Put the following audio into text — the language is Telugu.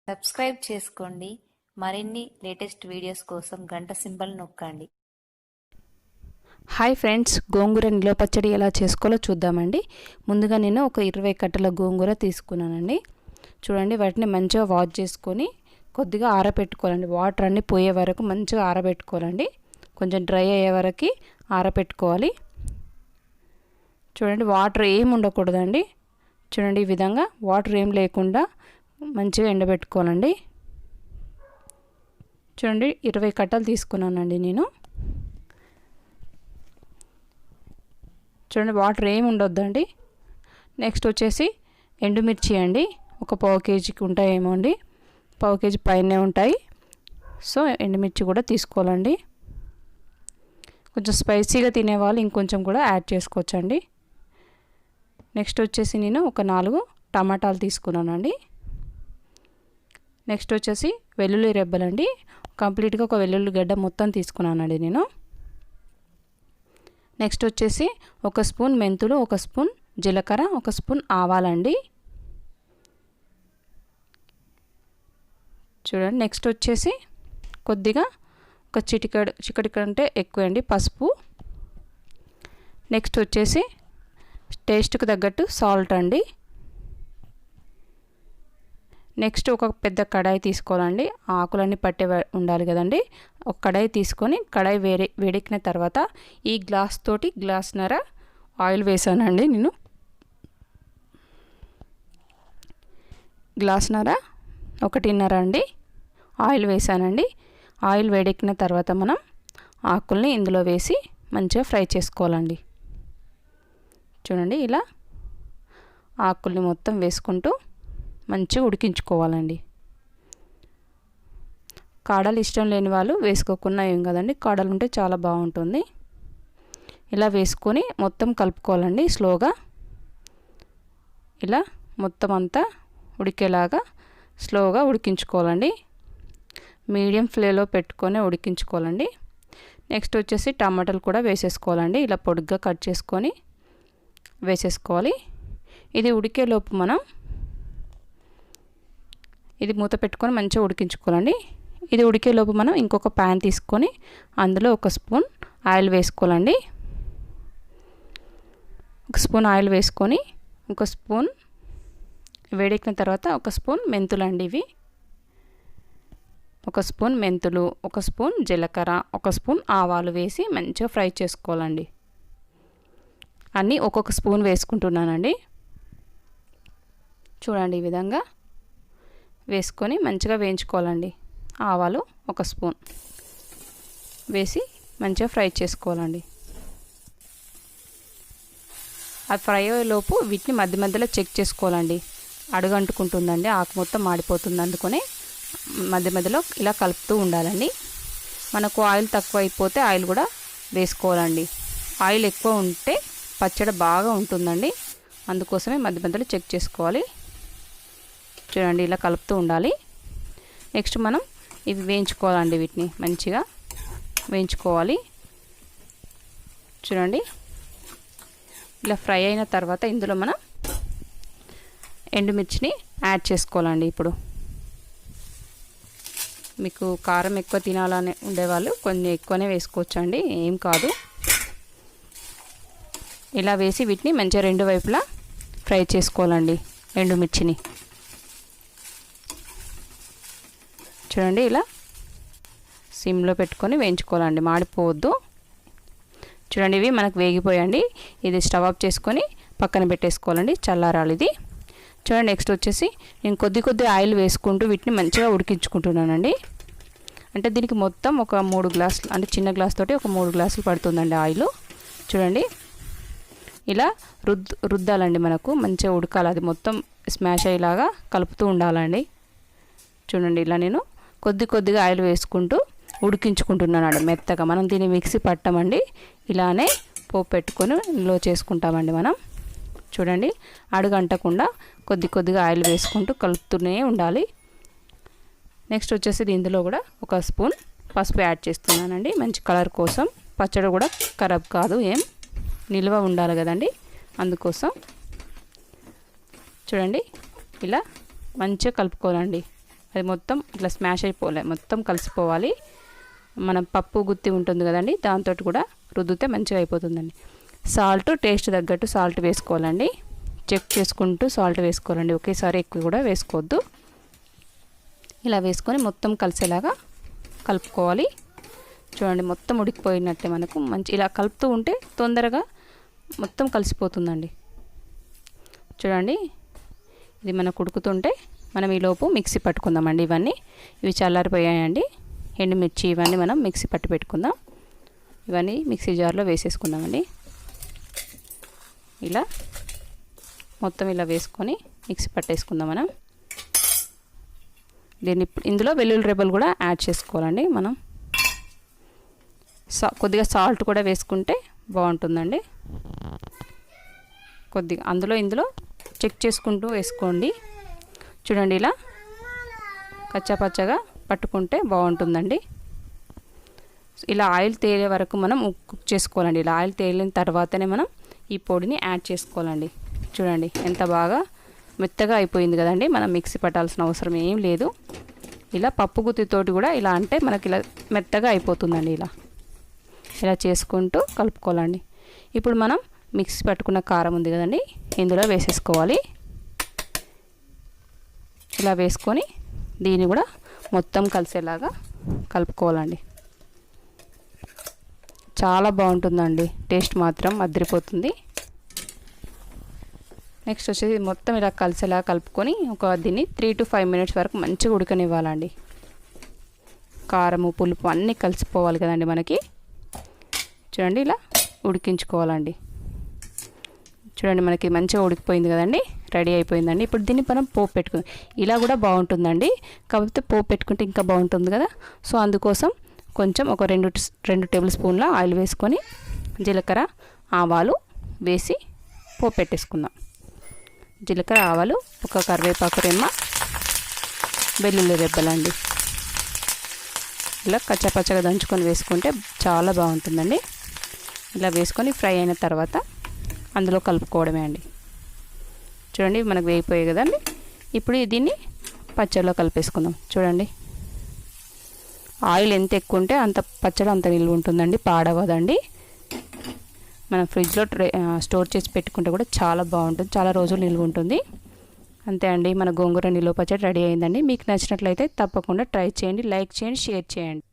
సబ్స్క్రైబ్ చేసుకోండి. మరిన్ని లేటెస్ట్ వీడియోస్ కోసం గంట సింబల్ నొక్కండి. హాయ్ ఫ్రెండ్స్, గోంగూర నిల్వ పచ్చడి ఎలా చేసుకోవాలో చూద్దామండి. ముందుగా నేను ఒక 20 కట్టల గోంగూర తీసుకున్నానండి. చూడండి, వాటిని మంచిగా వాష్ చేసుకొని కొద్దిగా ఆరబెట్టుకోవాలండి. వాటర్ అన్నీ పోయే వరకు మంచిగా ఆరబెట్టుకోవాలండి. కొంచెం డ్రై అయ్యే వరకు ఆరబెట్టుకోవాలి. చూడండి, వాటర్ ఏం ఉండకూడదండి. చూడండి, ఈ విధంగా వాటర్ ఏం లేకుండా మంచిగా ఎండబెట్టుకోవాలండి. చూడండి, 20 కట్టలు తీసుకున్నానండి నేను. చూడండి, వాటర్ ఏమి ఉండొద్దండి. నెక్స్ట్ వచ్చేసి ఎండుమిర్చి అండి. ఒక పావు కేజీకి ఉంటాయేమో అండి, పావు కేజీ పైనే ఉంటాయి. సో ఎండుమిర్చి కూడా తీసుకోవాలండి. కొంచెం స్పైసీగా తినేవాళ్ళు ఇంకొంచెం కూడా యాడ్ చేసుకోవచ్చండి. నెక్స్ట్ వచ్చేసి నేను ఒక 4 టమాటాలు తీసుకున్నానండి. నెక్స్ట్ వచ్చేసి వెల్లుల్లి రెబ్బలండి. కంప్లీట్గా ఒక వెల్లుల్లి గడ్డ మొత్తం తీసుకున్నానండి నేను. నెక్స్ట్ వచ్చేసి 1 స్పూన్ మెంతులు, 1 స్పూన్ జీలకర్ర, 1 స్పూన్ ఆవాలండి. చూడండి, నెక్స్ట్ వచ్చేసి కొద్దిగా ఒక చిటికెడు కంటే ఎక్కువ అండి పసుపు. నెక్స్ట్ వచ్చేసి టేస్ట్కి తగ్గట్టు సాల్ట్ అండి. నెక్స్ట్ ఒక పెద్ద కడాయి తీసుకోవాలండి. ఆకులన్నీ పట్టే ఉండాలి కదండి. ఒక కడాయి తీసుకొని కడాయి వేడెక్కిన తర్వాత ఈ గ్లాస్ తోటి గ్లాస్న్నర ఆయిల్ వేసానండి నేను. గ్లాస్న్నర 1.5 అండి ఆయిల్ వేసానండి. ఆయిల్ వేడెక్కిన తర్వాత మనం ఆకుల్ని ఇందులో వేసి మంచిగా ఫ్రై చేసుకోవాలండి. చూడండి, ఇలా ఆకుల్ని మొత్తం వేసుకుంటూ మంచిగా ఉడికించుకోవాలండి. కాడలు ఇష్టం లేని వాళ్ళు వేసుకోకుండా ఏం కదండి, కాడలు ఉంటే చాలా బాగుంటుంది. ఇలా వేసుకొని మొత్తం కలుపుకోవాలండి స్లోగా. ఇలా మొత్తం అంతా ఉడికేలాగా స్లోగా ఉడికించుకోవాలండి. మీడియం ఫ్లేమ్లో పెట్టుకొని ఉడికించుకోవాలండి. నెక్స్ట్ వచ్చేసి టమాటాలు కూడా వేసేసుకోవాలండి. ఇలా పొడుగ్గా కట్ చేసుకొని వేసేసుకోవాలి. ఇది ఉడికేలోపు మనం ఇది మూత పెట్టుకొని మంచిగా ఉడికించుకోవాలండి. ఇది ఉడికేలోపు మనం ఇంకొక ప్యాన్ తీసుకొని అందులో 1 స్పూన్ ఆయిల్ వేసుకోవాలండి. 1 స్పూన్ ఆయిల్ వేసుకొని 1 స్పూన్ వేడెక్కిన తర్వాత 1 స్పూన్ మెంతులు అండి. ఇవి 1 స్పూన్ మెంతులు, 1 స్పూన్ జీలకర్ర, 1 స్పూన్ ఆవాలు వేసి మంచిగా ఫ్రై చేసుకోవాలండి. అన్నీ ఒక్కొక్క స్పూన్ వేసుకుంటున్నానండి. చూడండి, ఈ విధంగా వేసుకొని మంచిగా వేయించుకోవాలండి. ఆవాలు 1 స్పూన్ వేసి మంచిగా ఫ్రై చేసుకోవాలండి. అది ఫ్రై అయ్యేలోపు వీటిని మధ్య మధ్యలో చెక్ చేసుకోవాలండి. అడుగంటుకుంటుందండి, ఆకు మొత్తం మాడిపోతుంది. అందుకనే మధ్య మధ్యలో ఇలా కలుపుతూ ఉండాలండి. మనకు ఆయిల్ తక్కువ అయిపోతే ఆయిల్ కూడా వేసుకోవాలండి. ఆయిల్ ఎక్కువ ఉంటే పచ్చడి బాగా ఉంటుందండి. అందుకోసమే మధ్య మధ్యలో చెక్ చేసుకోవాలి. చూడండి, ఇలా కలుపుతూ ఉండాలి. నెక్స్ట్ మనం ఇవి వేయించుకోవాలండి. వీటిని మంచిగా వేయించుకోవాలి. చూడండి, ఇలా ఫ్రై అయిన తర్వాత ఇందులో మనం ఎండుమిర్చిని యాడ్ చేసుకోవాలండి. ఇప్పుడు మీకు కారం ఎక్కువ తినాలని ఉండేవాళ్ళు కొన్ని ఎక్కువనే వేసుకోవచ్చండి, ఏం కాదు. ఇలా వేసి వీటిని మంచిగా 2 వైపులా ఫ్రై చేసుకోవాలండి ఎండుమిర్చిని. చూడండి, ఇలా సిమ్లో పెట్టుకొని వేయించుకోవాలండి, మాడిపోవద్దు. చూడండి, ఇవి మనకు వేగిపోయండి. ఇది స్టవ్ ఆఫ్ చేసుకొని పక్కన పెట్టేసుకోవాలండి, చల్లారాలి ఇది. చూడండి, నెక్స్ట్ వచ్చేసి నేను కొద్ది ఆయిల్ వేసుకుంటూ వీటిని మంచిగా ఉడికించుకుంటున్నానండి. అంటే దీనికి మొత్తం ఒక 3 గ్లాసులు, అంటే చిన్న గ్లాస్ తోటి ఒక 3 గ్లాసులు పడుతుందండి ఆయిల్. చూడండి, ఇలా రుద్దాలండి. మనకు మంచిగా ఉడకాలి, అది మొత్తం స్మాష్ అయ్యేలాగా కలుపుతూ ఉండాలండి. చూడండి, ఇలా నేను కొద్దిగా ఆయిల్ వేసుకుంటూ ఉడికించుకుంటున్నాను మెత్తగా. మనం దీన్ని మిక్సీ పట్టమండి, ఇలానే పోపు పెట్టుకొని ఇందులో చేసుకుంటామండి మనం. చూడండి, అడుగంటకుండా కొద్దిగా ఆయిల్ వేసుకుంటూ కలుపుతూనే ఉండాలి. నెక్స్ట్ వచ్చేసి ఇందులో కూడా 1 స్పూన్ పసుపు యాడ్ చేస్తున్నానండి, మంచి కలర్ కోసం. పచ్చడి కూడా ఖరాబ్ కాదు, ఏం నిల్వ ఉండాలి కదండి, అందుకోసం. చూడండి, ఇలా మంచిగా కలుపుకోవాలండి. అది మొత్తం ఇట్లా స్మాష్ అయిపోలే, మొత్తం కలిసిపోవాలి. మనం పప్పు గుత్తి ఉంటుంది కదండి, దాంతో కూడా రుద్దితే మంచిగా అయిపోతుందండి. సాల్ట్ టేస్ట్ తగ్గట్టు సాల్ట్ వేసుకోవాలండి. చెక్ చేసుకుంటూ సాల్ట్ వేసుకోవాలండి, ఒకేసారి ఎక్కువ కూడా వేసుకోవద్దు. ఇలా వేసుకొని మొత్తం కలిసేలాగా కలుపుకోవాలి. చూడండి మొత్తం ఉడికిపోయినట్టే మనకు మంచి ఇలా కలుపుతూ ఉంటే తొందరగా మొత్తం కలిసిపోతుందండి. చూడండి ఇది మనకు ఉడుకుతుంటే మనం ఈలోపు మిక్సీ పట్టుకుందామండి. ఇవి చల్లారిపోయాయండి. ఎండుమిర్చి ఇవన్నీ మనం మిక్సీ పట్టి పెట్టుకుందాం. ఇవన్నీ మిక్సీ జార్లో వేసేసుకుందామండి. ఇలా మొత్తం ఇలా వేసుకొని మిక్సీ పట్టేసుకుందాం మనం. దీన్ని ఇందులో వెల్లుల్లి రెబ్బలు కూడా యాడ్ చేసుకోవాలండి మనం. కొద్దిగా సాల్ట్ కూడా వేసుకుంటే బాగుంటుందండి. కొద్దిగా ఇందులో చెక్ చేసుకుంటూ వేసుకోండి. చూడండి ఇలా కచ్చాపచ్చగా పట్టుకుంటే బాగుంటుందండి. ఇలా ఆయిల్ తేలే వరకు మనం కుక్ చేసుకోవాలండి. ఇలా ఆయిల్ తేలిన తర్వాతనే మనం ఈ పొడిని యాడ్ చేసుకోవాలండి. చూడండి ఎంత బాగా మెత్తగా అయిపోయింది కదండి. మనం మిక్సీ పట్టాల్సిన అవసరం ఏం లేదు. ఇలా పప్పు గుత్తితోటి కూడా ఇలా అంటే మనకి ఇలా మెత్తగా అయిపోతుందండి. ఇలా చేసుకుంటూ కలుపుకోవాలండి. ఇప్పుడు మనం మిక్సీ పట్టుకున్న కారం ఉంది కదండి, ఇందులో వేసేసుకోవాలి. ఇలా వేసుకొని దీన్ని కూడా మొత్తం కలిసేలాగా కలుపుకోవాలండి. చాలా బాగుంటుందండి, టేస్ట్ మాత్రం అదిరిపోతుంది. నెక్స్ట్ వచ్చేసి మొత్తం ఇలా కలిసేలా కలుపుకొని దీన్ని 3 to 5 minutes వరకు మంచిగా ఉడకనివ్వాలండి. కారము పులుపు అన్నీ కలిసిపోవాలి కదండి మనకి. చూడండి ఇలా ఉడికించుకోవాలండి. చూడండి మనకి మంచిగా ఉడికిపోయింది కదండి, రెడీ అయిపోయిందండి. ఇప్పుడు దీన్ని మనం పోపు పెట్టుకుందాం. ఇలా కూడా బాగుంటుందండి, కాకపోతే పోపు పెట్టుకుంటే ఇంకా బాగుంటుంది కదా. సో అందుకోసం కొంచెం ఒక 2 టేబుల్ స్పూన్ల ఆయిల్ వేసుకొని జీలకర్ర ఆవాలు వేసి పోపు పెట్టేసుకుందాం. జీలకర్ర ఆవాలు, ఒక కరివేపాకు రెమ్మ, వెల్లుల్లి రెబ్బలండి. ఇలా కచ్చాపచ్చగా దంచుకొని వేసుకుంటే చాలా బాగుంటుందండి. ఇలా వేసుకొని ఫ్రై అయిన తర్వాత అందులో కలుపుకోవడమే అండి. చూడండి మనకు వేగిపోయాయి కదండి. ఇప్పుడు దీన్ని పచ్చడిలో కలిపేసుకుందాం. చూడండి ఆయిల్ ఎంత ఎక్కువ ఉంటే అంత పచ్చడి అంత నిల్వ ఉంటుందండి, పాడవదండి. మనం ఫ్రిడ్జ్లో స్టోర్ చేసి పెట్టుకుంటే కూడా చాలా బాగుంటుంది, చాలా రోజులు నిల్వ ఉంటుంది. అంతే అండి, మన గోంగూర నిల్వ పచ్చడి రెడీ అయిందండి. మీకు నచ్చినట్లయితే తప్పకుండా ట్రై చేయండి, లైక్ చేయండి, షేర్ చేయండి.